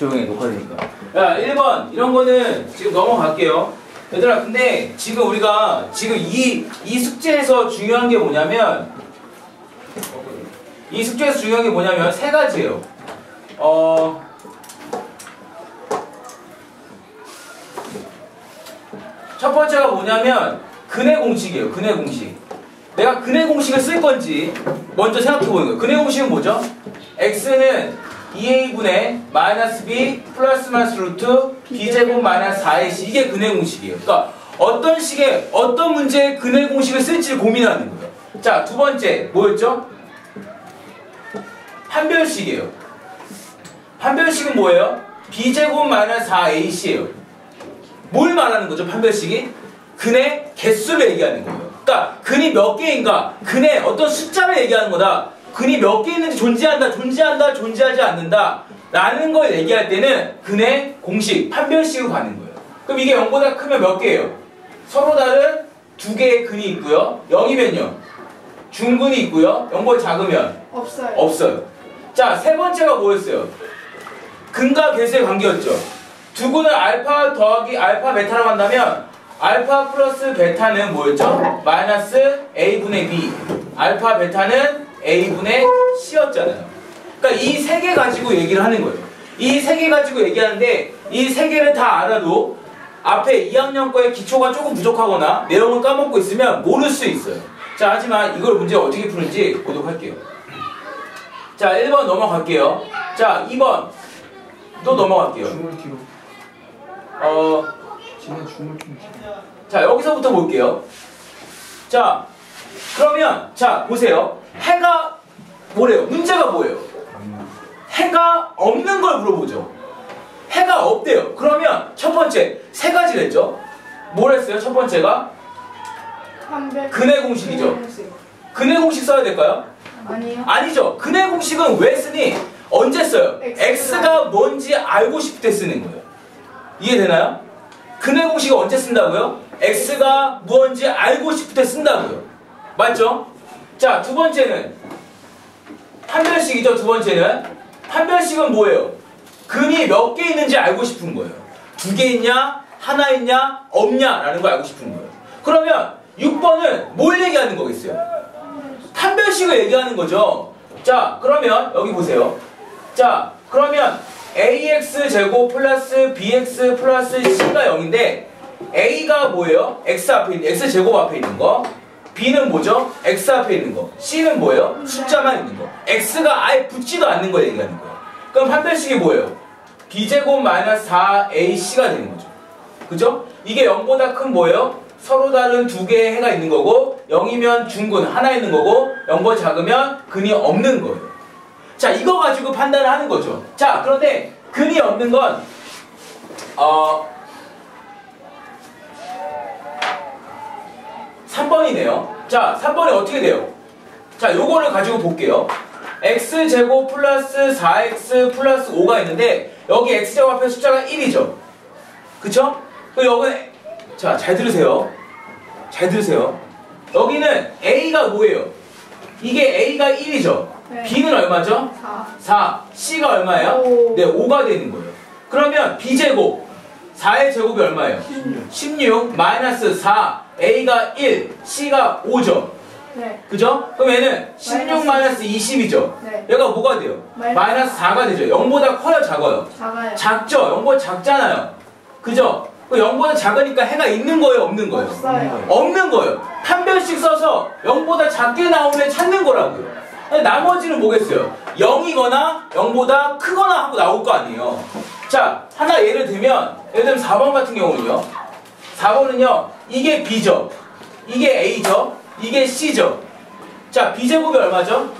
조용히 녹화되니까. 야, 1번 이런 거는 지금 넘어갈게요. 얘들아, 근데 지금 우리가 지금 이 숙제에서 중요한 게 뭐냐면 이 숙제에서 중요한 게 뭐냐면 세 가지예요. 첫 번째가 뭐냐면 근해 공식이에요. 근해 공식. 내가 근해 공식을 쓸 건지 먼저 생각해 보는 거예요. 근해 공식은 뭐죠? x는 2a분의 마이너스 b 플러스 마이너스 루트 b제곱 마이너스 4ac, 이게 근해 공식이에요. 그러니까 어떤 식의 어떤 문제에 근해 공식을 쓸지 고민하는 거예요. 자, 두 번째 뭐였죠? 판별식이에요. 판별식은 뭐예요? b제곱 마이너스 4ac예요. 뭘 말하는 거죠? 판별식이? 근의 개수를 얘기하는 거예요. 그러니까 근이 몇 개인가, 근의 어떤 숫자를 얘기하는 거다. 근이 몇 개 있는지 존재한다, 존재한다, 존재하지 않는다 라는 걸 얘기할 때는 근의 공식, 판별식으로 가는 거예요. 그럼 이게 0보다 크면 몇 개예요? 서로 다른 두 개의 근이 있고요. 0이면요 중근이 있고요. 0보다 작으면 없어요. 없어요. 자, 세 번째가 뭐였어요? 근과 개수의 관계였죠. 두 근을 알파 더하기 알파 베타로 한다면 알파 플러스 베타는 뭐였죠? 마이너스 a분의 b, 알파 베타는 a분의 c였잖아요. 그러니까 이 세 개 가지고 얘기를 하는 거예요. 이 세 개 가지고 얘기하는데 이 세 개를 다 알아도 앞에 2학년 거의 기초가 조금 부족하거나 내용을 까먹고 있으면 모를 수 있어요. 자, 하지만 이걸 문제 어떻게 푸는지 보도록 할게요. 자, 1번 넘어갈게요. 자, 2번 또 넘어갈게요. 줌을 뒤로. 지금 줌을 좀 뒤로. 자, 여기서부터 볼게요. 자, 그러면 자, 보세요. 해가 뭐래요? 문제가 뭐예요? 해가 없는 걸 물어보죠. 해가 없대요. 그러면 첫 번째 세 가지를 했죠. 뭘 했어요? 첫 번째가 근해 공식이죠. 근해 공식 써야 될까요? 아니요. 아니죠. 근해 공식은 왜 쓰니? 언제 써요? x가 뭔지 알고 싶을 때 쓰는 거예요. 이해되나요? 근해 공식을 언제 쓴다고요? x가 무언지 알고 싶을 때 쓴다고요. 맞죠? 자, 두 번째는 판별식이죠. 두 번째는 판별식은 뭐예요? 근이 몇 개 있는지 알고 싶은 거예요. 두 개 있냐? 하나 있냐? 없냐? 라는 걸 알고 싶은 거예요. 그러면 6번은 뭘 얘기하는 거겠어요? 판별식을 얘기하는 거죠. 자, 그러면 여기 보세요. 자, 그러면 ax제곱 플러스 bx 플러스 c가 0인데 a가 뭐예요? x 앞에 있는, x제곱 앞에 있는 거. b는 뭐죠? x 앞에 있는 거. c는 뭐예요? 숫자만 있는 거. x가 아예 붙지도 않는 걸 얘기하는 거예요. 그럼 판별식이 뭐예요? b제곱 마이너스 4ac가 되는 거죠. 그죠? 이게 0보다 큰 뭐예요? 서로 다른 두 개의 해가 있는 거고 0이면 중근 하나 있는 거고 0보다 작으면 근이 없는 거예요. 자, 이거 가지고 판단을 하는 거죠. 자, 그런데 근이 없는 건 3번이네요. 자, 3번이 어떻게 돼요? 자, 요거를 가지고 볼게요. x제곱 플러스 4x 플러스 5가 있는데 여기 x제곱 앞에 숫자가 1이죠. 그쵸? 여기는 자, 잘 들으세요. 잘 들으세요. 여기는 a가 뭐예요? 이게 a가 1이죠. 네. b는 얼마죠? 4. c가 얼마예요? 5. 네, 5가 되는 거예요. 그러면 b제곱 4의 제곱이 얼마예요? 16 마이너스 4 a가 1 c가 5죠. 네. 그죠? 그럼 얘는 16 마이너스 20이죠. 네. 얘가 뭐가 돼요? 마이너스 4가 되죠. 0보다 커요, 작아요? 작아요. 작죠? 0보다 작잖아요. 그죠? 0보다 작으니까 해가 있는 거예요, 없는 거예요? 없어요. 없는 거예요. 판별식 써서 0보다 작게 나오면 찾는 거라고요. 나머지는 뭐겠어요? 0이거나 0보다 크거나 하고 나올 거 아니에요. 자, 하나 예를 들면 4번 같은 경우는요. 4번은요. 이게 B죠. 이게 A죠. 이게 C죠. 자, B제곱이 얼마죠?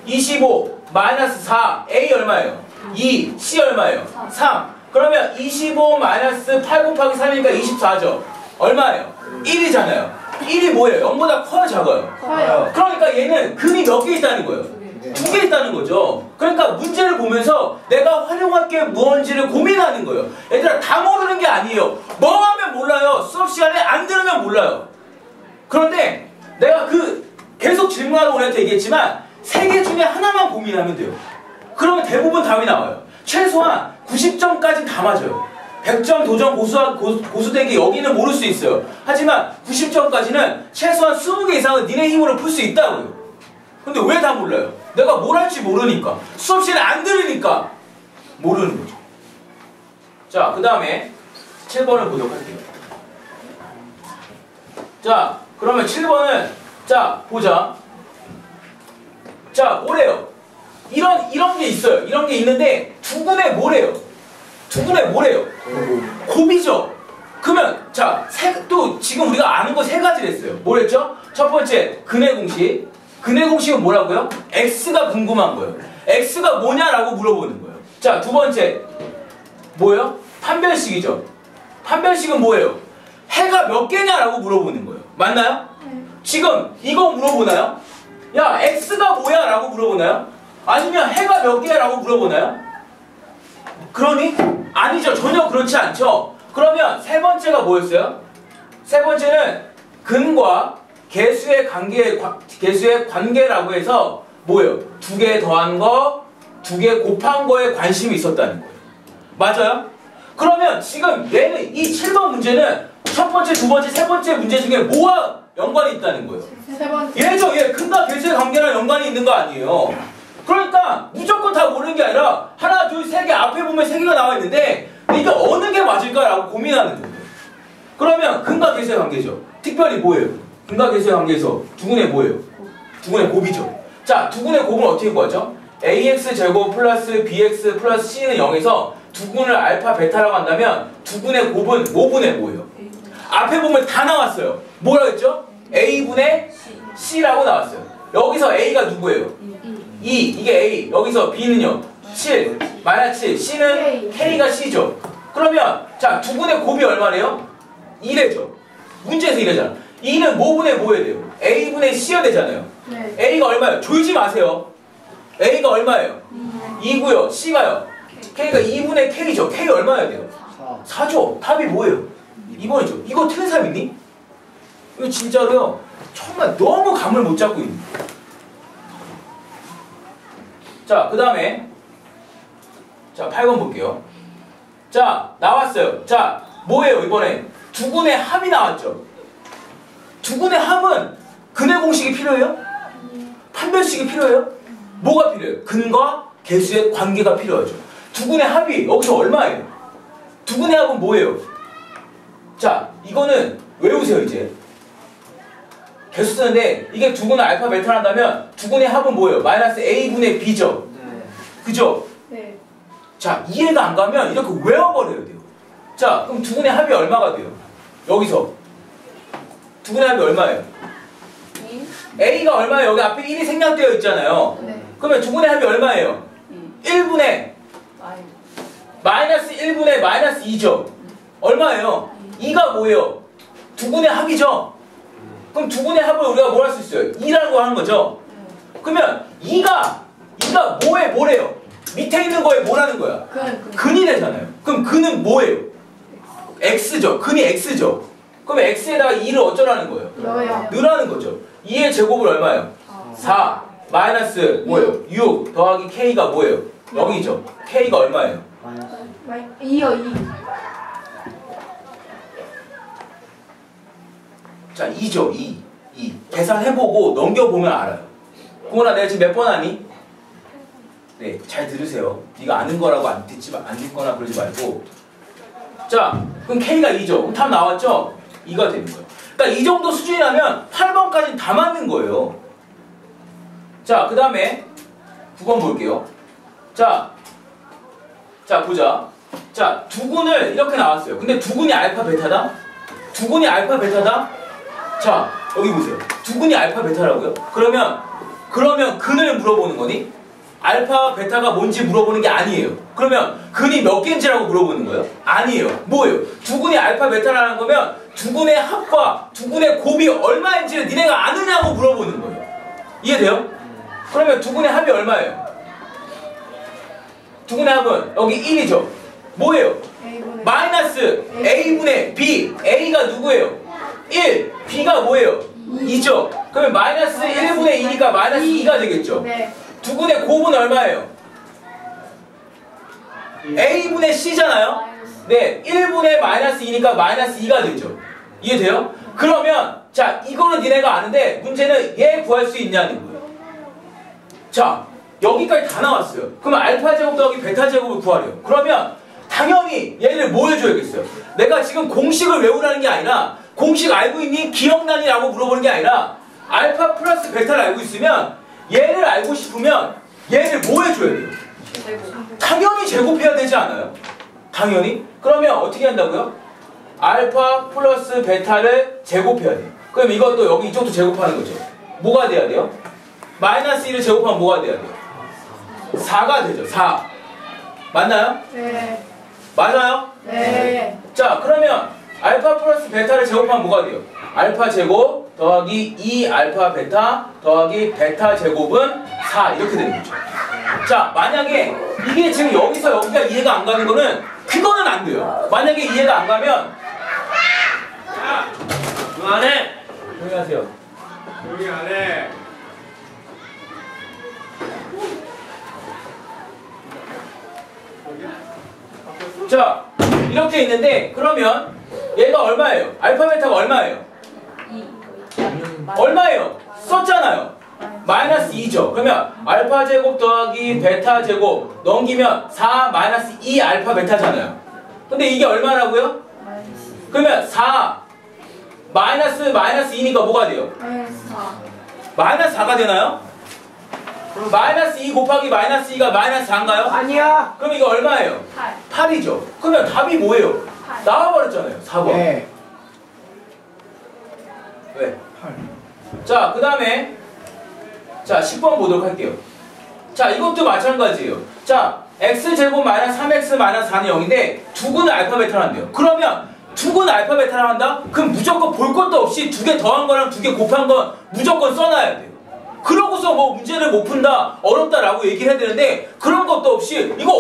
25 마이너스 4 A 얼마예요? 2 C 얼마예요? 3. 그러면 25 마이너스 8 곱하기 3이니까 24죠. 얼마예요? 1이잖아요. 1이 뭐예요? 0보다 커요, 작아요? 커요. 그러니까 얘는 근이 몇 개 있다는 거예요? 2개 있다는 거죠. 그러니까 문제를 보면서 내가 활용할 게 무언지를 고민하는 거예요. 얘들아, 다 모르는 게 아니에요. 뭐 하면 몰라요. 수업 시간에 안 들으면 몰라요. 그런데 내가 계속 질문하러 우리한테 얘기했지만 3개 중에 하나만 고민하면 돼요. 그러면 대부분 답이 나와요. 최소한 90점까지는 다 맞아요. 100점 도전 고수되기 여기는 모를 수 있어요. 하지만 90점까지는 최소한 20개 이상은 니네 힘으로 풀 수 있다고요. 근데 왜 다 몰라요? 내가 뭘 할지 모르니까. 수업시간에 안 들으니까 모르는 거죠. 자, 그 다음에 7번을 보도록 할게요. 자, 그러면 7번은 자, 보자. 자, 뭐래요? 이런 게 있어요. 이런 게 있는데 두근에 뭐래요? 두근에 뭐래요? 곱이죠. 그러면 자, 또 지금 우리가 아는 거 세 가지를 했어요. 뭐랬죠? 첫 번째, 근의 공식. 근의 공식은 뭐라고요? x가 궁금한 거예요. x가 뭐냐라고 물어보는 거예요. 자, 두 번째, 뭐예요? 판별식이죠. 판별식은 뭐예요? 해가 몇 개냐라고 물어보는 거예요. 맞나요? 지금 이거 물어보나요? 야, x가 뭐야? 라고 물어보나요? 아니면 해가 몇 개야? 라고 물어보나요? 그러니? 아니죠. 전혀 그렇지 않죠. 그러면 세 번째가 뭐였어요? 세 번째는 근과 개수의 관계라고 해서 뭐예요? 두 개 더한 거, 두 개 곱한 거에 관심이 있었다는 거예요. 맞아요? 그러면 지금 얘는 이 7번 문제는 첫 번째, 두 번째, 세 번째 문제 중에 뭐와 연관이 있다는 거예요? 세 번째. 얘죠. 얘 근과 개수의 관계랑 연관이 있는 거 아니에요. 그러니까 무조건 다 모르는 게 아니라 하나, 둘, 세 개 앞에 보면 세 개가 나와 있는데 이게 어느 게 맞을까라고 고민하는 거예요. 그러면 근과 개수의 관계죠. 특별히 뭐예요? 근과 개수의 관계에서 두근의 뭐예요? 두근의 곱이죠. 자, 두근의 곱은 어떻게 구하죠? ax제곱 플러스 bx 플러스 c는 0에서 두근을 알파 베타라고 한다면 두근의 곱은 5분의 뭐예요? 앞에 보면 다 나왔어요. 뭐라고 했죠? a분의 c라고 나왔어요. 여기서 a가 누구예요? 2, 이게 a. 여기서 b는요? 7, 마이너스 7. c는 k가 c죠. 그러면 자, 두근의 곱이 얼마래요? 2래죠. 문제에서 이래잖아. 2는 뭐분의 뭐 해야 돼요? a분의 c여야 되잖아요. 네. a가 얼마예요? 졸지 마세요. a가 얼마예요? 2고요. c가요? k가 2분의 k죠. k 얼마여야 돼요? 4죠. 답이 뭐예요? 2번이죠. 이거 틀린 사람 있니? 이거 진짜로요. 정말 너무 감을 못 잡고 있는. 자, 그 다음에 자, 8번 볼게요. 자, 나왔어요. 자, 뭐예요 이번에? 두근의 합이 나왔죠. 두근의 합은 근의 공식이 필요해요? 판별식이 필요해요? 뭐가 필요해요? 근과 개수의 관계가 필요하죠. 두근의 합이 여기서 얼마예요? 두근의 합은 뭐예요? 자, 이거는 외우세요 이제. 개수 쓰는데 이게 두근의 알파 베타를 한다면 두근의 합은 뭐예요? 마이너스 a분의 b죠. 그죠? 네. 자, 이해가 안 가면 이렇게 외워버려야 돼요. 자, 그럼 두근의 합이 얼마가 돼요? 여기서 두근의 합이 얼마예요? 2. a가 얼마예요? 여기 앞에 1이 생략되어 있잖아요. 네. 그러면 두근의 합이 얼마예요? 1분의 마이너스 1분의 마이너스 2죠. 얼마예요? 2가 뭐예요? 두근의 합이죠. 그럼 두근의 합을 우리가 뭘 할 수 있어요? 2라고 하는 거죠. 그러면 2가 뭐래요? 밑에 있는 거에 뭐라는 거야? 근이 되잖아요. 그럼 근은 뭐예요? x죠. 근이 x죠. 그럼 x에다가 2를 어쩌라는 거예요? 넣으라는 거죠. 2의 제곱은 얼마예요? 4 마이너스 뭐예요? 6 더하기 k가 뭐예요? 0이죠. k가 얼마예요? 2요 2. 자, 2죠. 2 계산해보고 넘겨보면 알아요. 고은아, 내가 지금 몇 번 하니? 네, 잘 들으세요. 네가 아는 거라고 안 듣거나 그러지 말고. 자, 그럼 K가 2죠. 그럼 답 나왔죠? 2가 되는 거예요. 그러니까 이 정도 수준이라면 8번까지는 다 맞는 거예요. 자, 그 다음에 9번 볼게요. 자, 보자. 자, 두근을 이렇게 나왔어요. 근데 두근이 알파 베타다? 두근이 알파 베타다? 자, 여기 보세요. 두근이 알파 베타라고요? 그러면 근을 물어보는 거니? 알파 베타가 뭔지 물어보는 게 아니에요. 그러면 근이 몇 개인지라고 물어보는 거예요? 아니에요. 뭐예요? 두근이 알파 베타라는 거면 두근의 합과 두근의 곱이 얼마인지를 니네가 아느냐고 물어보는 거예요. 이해돼요? 그러면 두근의 합이 얼마예요? 두근의 합은 여기 1이죠. 뭐예요? 마이너스 a분의 b. a가 누구예요? 1. b가 뭐예요? 2죠. 그러면 마이너스 1분의 2니까 마이너스 2가 되겠죠. 네. 두근의 곱은 얼마예요? A분의 C잖아요? 네, 1분의 마이너스 2니까 마이너스 2가 되죠. 이해돼요? 그러면 자, 이거는 니네가 아는데 문제는 얘 구할 수 있냐는 거예요. 자, 여기까지 다 나왔어요. 그러면 알파 제곱 더하기 베타 제곱을 구하래요. 그러면 당연히 얘를 뭐 해줘야겠어요? 내가 지금 공식을 외우라는 게 아니라 공식 알고 있니? 기억나니? 라고 물어보는 게 아니라 알파 플러스 베타를 알고 있으면 얘를 알고 싶으면 얘를 뭐 해줘야 돼요? 당연히 제곱해야 되지 않아요? 당연히? 그러면 어떻게 한다고요? 알파 플러스 베타를 제곱해야 돼요. 그럼 이것도 여기 이쪽도 제곱하는 거죠. 뭐가 돼야 돼요? 마이너스 1을 제곱하면 뭐가 돼야 돼요? 4가 되죠. 4. 맞나요? 네. 맞아요? 네. 자, 그러면 알파 플러스 베타를 제곱하면 뭐가 돼요? 알파 제곱 더하기 2 알파 베타 더하기 베타 제곱은 4 이렇게 되는 거죠. 자, 만약에 이게 지금 여기서 여기가 이해가 안 가는 거는 그거는 안 돼요. 만약에 이해가 안 가면 그만해! 조용히 하세요. 조용히 안 해. 자, 이렇게 있는데 그러면 얘가 얼마예요? 알파 베타가 얼마예요? 얼마예요? 썼잖아요. 마이너스 2죠. 그러면 알파 제곱 더하기 베타 제곱 넘기면 4 마이너스 2 알파 베타잖아요. 근데 이게 얼마라고요? 그러면 4 마이너스 2니까 뭐가 돼요? 마이너스 4가 되나요? 마이너스 2 곱하기 마이너스 2가 마이너스 4인가요? 아니야. 그럼 이거 얼마예요? 8이죠. 그러면 답이 뭐예요? 나와버렸잖아요. 4번. 네. 왜? 자, 그 다음에 자, 10번 보도록 할게요. 자, 이것도 마찬가지예요. 자, x제곱 마이너스 3x 마이너스 4는 0인데 두근은 알파 베타를 한대요. 그러면 두근 알파 베타를 한다? 그럼 무조건 볼 것도 없이 두 개 더한 거랑 두 개 곱한 건 무조건 써놔야 돼요. 그러고서 뭐 문제를 못 푼다, 어렵다라고 얘기를 해야 되는데 그런 것도 없이 이거